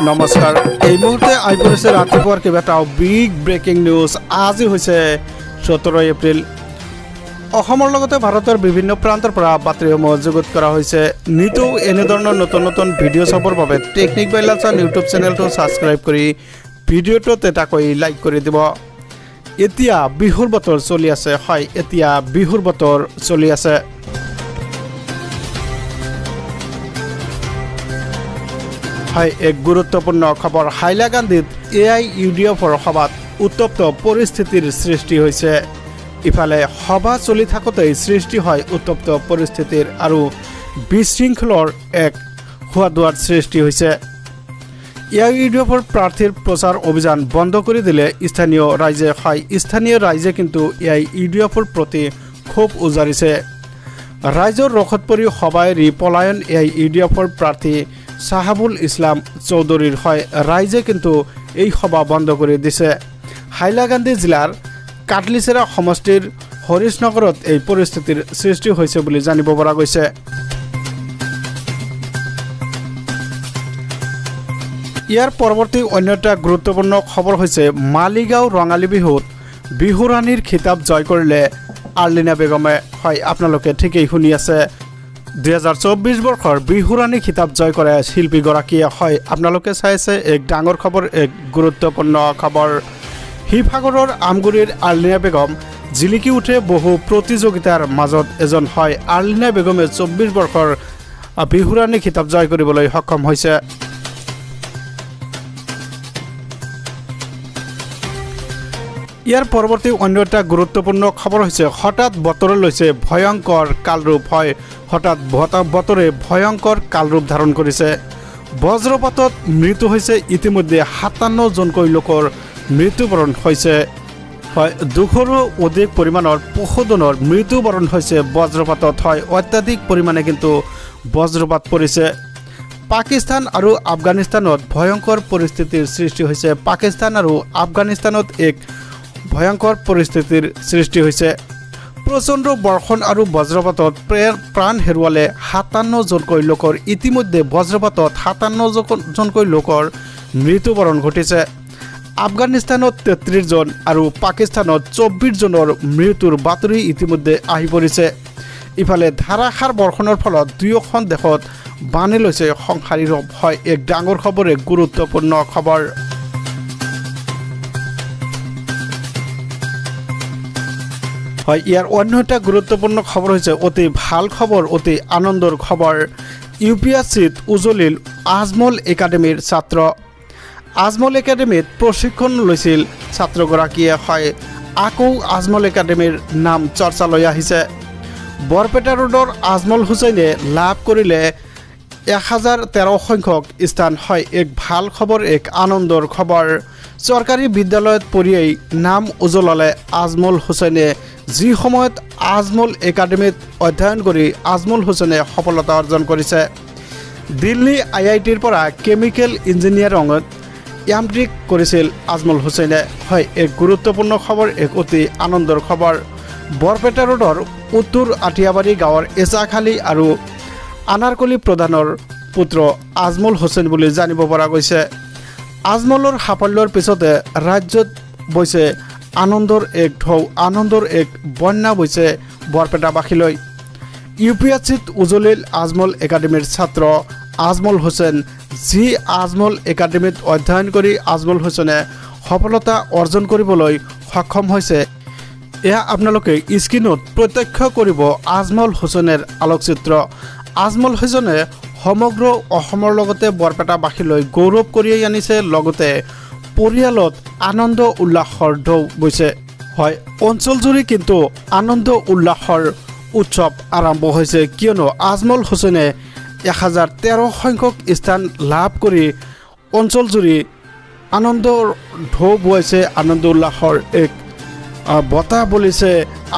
নমস্কাৰ এই মুহূৰ্তে আহি পৰিছে ৰাতিপুৱাৰ কিবা এটা বিগ ব্ৰেকিং নিউজ আজি হৈছে 17 এপ্ৰিল অসমৰ লগতে ভাৰতৰ বিভিন্ন প্ৰান্তৰ পৰা বাতৰিসমূহ যুগুত কৰা হৈছে নিতৌ এনে ধৰণৰ নতুন নতুন ভিডিঅ' চাবৰ বাবে টেকনিক বাইলাছৰ ইউটিউব চেনেলটো সাবস্ক্ৰাইব কৰি ভিডিঅ'টো এটাকৈ লাইক কৰি দিব এতিয়া বিহুৰ বতৰ চলি আছে হয় এতিয়া বিহুৰ বতৰ চলি আছে হয় এক গুৰুত্বপূৰ্ণ খবৰ হাইলাকান্দিত AIUDFৰ সভাত উত্তপ্ত পৰিস্থিতিৰ সৃষ্টি হৈছে ইফালে সভা চলি থাকোঁতে সৃষ্টি হয় উত্তপ্ত পৰিস্থিতিৰ আৰু বিশৃংখলৰ এক হোৱাদুৱাৰ সৃষ্টি হৈছে AIUDFৰ প্ৰাৰ্থীৰ প্ৰচাৰ অভিযান বন্ধ কৰি দিলে স্থানীয় ৰাইজে হয় স্থানীয় ৰাইজে কিন্তু AIUDFৰ প্ৰতি ক্ষোভ উজাৰিছে ৰাইজৰ ৰখত পৰি সভাই পলায়ন AIUDFৰ প্ৰাৰ্থী সাহাবুল ইসলাম চৌধুৰীৰ হয় ৰাইজে কিন্তু এই সভা বন্ধ কৰি দিছে হাইলাকান্দি জিলাৰ কাটলিচেৰা সমষ্টিৰ হৰিশনগৰত এই পৰিস্থিতিৰ সৃষ্টি হৈছে বুলি জানিব পৰা গৈছে ইয়াৰ পৰৱৰ্তী অন্য এটা গুৰুত্বপূৰ্ণ খবৰ হৈছে মালিগাঁও ৰঙালী বিহুত বিহুৰাণীৰ খিতাপ জয় কৰিলে আৰ্লিনা বেগমে হয় আপোনালোকে ঠিকই শুনি আছে 2024 বৰ্ষৰ বিহুৰাণী খিতাপ জয় কৰে শিল্পীগৰাকীয়ে হয় আপোনালোকে চাই আছে এক ডাঙৰ খবৰ এক গুৰুত্বপূৰ্ণ খবৰ হিফাগৰৰ আমগুৰিৰ আৰ্লিনা বেগম জিলিকি উঠে বহু প্ৰতিযোগিতাৰ মাজত এজন হয় আৰ্লিনা বেগমে 24 বৰ্ষৰ বিহুৰাণী খিতাপ জয় কৰিবলৈ সক্ষম হৈছে ইয়াৰ পৰৱৰ্তী অন্য এটা গুৰুত্বপূৰ্ণ খবৰ হৈছে হঠাৎ বতৰে লৈছে ভয়ংকৰ কালৰূপ হয় হঠাৎ বতৰে ভয়ংকৰ কালৰূপ ধাৰণ কৰিছে বজ্ৰপাতত মৃত্যু হৈছে ইতিমধ্যে 57 জনকৈ লোকৰ মৃত্যুবৰণ হৈছে হয় 200ৰো অধিক পৰিমাণৰ পশুধনৰ মৃত্যুবৰণ হৈছে বজ্ৰপাতত হয় অত্যাধিক পৰিমাণে কিন্তু বজ্ৰপাত পৰিছে পাকিস্তান আৰু আফগানিস্তানত ভয়ংকৰ পৰিস্থিতিৰ সৃষ্টি হৈছে পাকিস্তান আৰু আফগানিস্তানত এক ভয়ংকৰ পৰিস্থিতিৰ সৃষ্টি হৈছে প্ৰচণ্ড বৰ্ষণ আৰু বজ্ৰপাতত প্ৰাণ হেৰুৱালে 57 জনকৈ লোকৰ ইতিমধ্যে বজ্ৰপাতত 57 জনকৈ লোকৰ মৃত্যুবৰণ ঘটিছে আফগানিস্তানত 33 জন আৰু পাকিস্তানত 24 জনৰ মৃত্যুৰ বাতৰি ইতিমধ্যে আহি পৰিছে ইফালে ধাৰাসাৰ বৰ্ষণৰ ফলত দুয়োখন দেশত বানি লৈছে সংসাৰী ৰূপ হয় এক ডাঙৰ খবৰ এক গুৰুত্বপূৰ্ণ খবৰ হয় ইয়াৰ অন্য এটা গুৰুত্বপূৰ্ণ খবৰ হৈছে অতি ভাল খবৰ অতি আনন্দৰ খবৰ UPSCত উজলিল আজমল একাডেমীৰ ছাত্ৰ আজমল একাডেমীত প্ৰশিক্ষণ লৈছিল ছাত্ৰগৰাকীয়ে হয় আকৌ আজমল একাডেমীৰ নাম চৰ্চালৈ আহিছে বৰপেটা ৰোডৰ আজমল হুছেইনে লাভ কৰিলে 1013 সংখ্যক স্থান হয় এক ভাল খবৰ এক আনন্দৰ খবৰ চৰকাৰী বিদ্যালয়ত পঢ়িয়েই নাম উজ্বলালে আজমল হুছেইনে যি সময়ত আজমল একাডেমীত অধ্যয়ন কৰি আজমল হুছেইনে সফলতা অৰ্জন কৰিছে দিল্লী IITৰ পৰা কেমিকেল ইঞ্জিনিয়াৰিঙত এমটেক কৰিছিল আজমল হুছেইনে হয় এক গুৰুত্বপূৰ্ণ খবৰ এক অতি আনন্দৰ খবৰ বৰপেটা ৰোডৰ উত্তৰ আঠিয়াবাৰী গাঁৱৰ এচাখালী আৰু আনাৰকলি প্ৰধানৰ পুত্ৰ আজমল হুছেইন বুলি জানিব পৰা গৈছে আজমলৰ সাফল্যৰ পিছতে ৰাজ্যত বৈছে আনন্দৰ এক ঢৌ আনন্দৰ এক বন্যা বৈছে বৰপেটাবাসীলৈ UPSCত উজলিল আজমল একাডেমীৰ ছাত্ৰ আজমল হুছেইন যি আজমল একাডেমীত অধ্যয়ন কৰি আজমল হুছেইনে সফলতা অৰ্জন কৰিবলৈ সক্ষম হৈছে এয়া আপোনালোকে স্ক্ৰীনত প্ৰত্যক্ষ কৰিব আজমল হুছেইনৰ আলোকচিত্ৰ আজমল হুছেইনে সমগ্ৰ অসমৰ লগতে বৰপেটাবাসীলৈ গৌৰৱ কঢ়িয়াই আনিছে লগতে পৰিয়ালত আনন্দ উল্লাসৰ ঢৌ বৈছে হয় অঞ্চলজুৰি কিন্তু আনন্দ উল্লাসৰ উৎসৱ আৰম্ভ হৈছে কিয়নো আজমল হুছেইনে 1013 সংখ্যক স্থান লাভ কৰি অঞ্চলজুৰি আনন্দৰ ঢৌ বৈছে আনন্দ উল্লাসৰ এক বতা বলিছে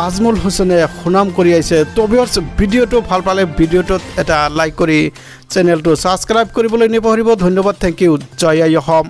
আজমল হুছেইনে সুনাম কঢ়িয়াইছে তবিয়ৰ্ছ ভিডিঅ'টো ভাল পালে ভিডিঅ'টোত এটা লাইক কৰি চেনেলটো সাবস্ক্ৰাইব কৰিবলৈ নিপাহৰিব ধন্যবাদ থ্যাংক ইউ জয় আই অসম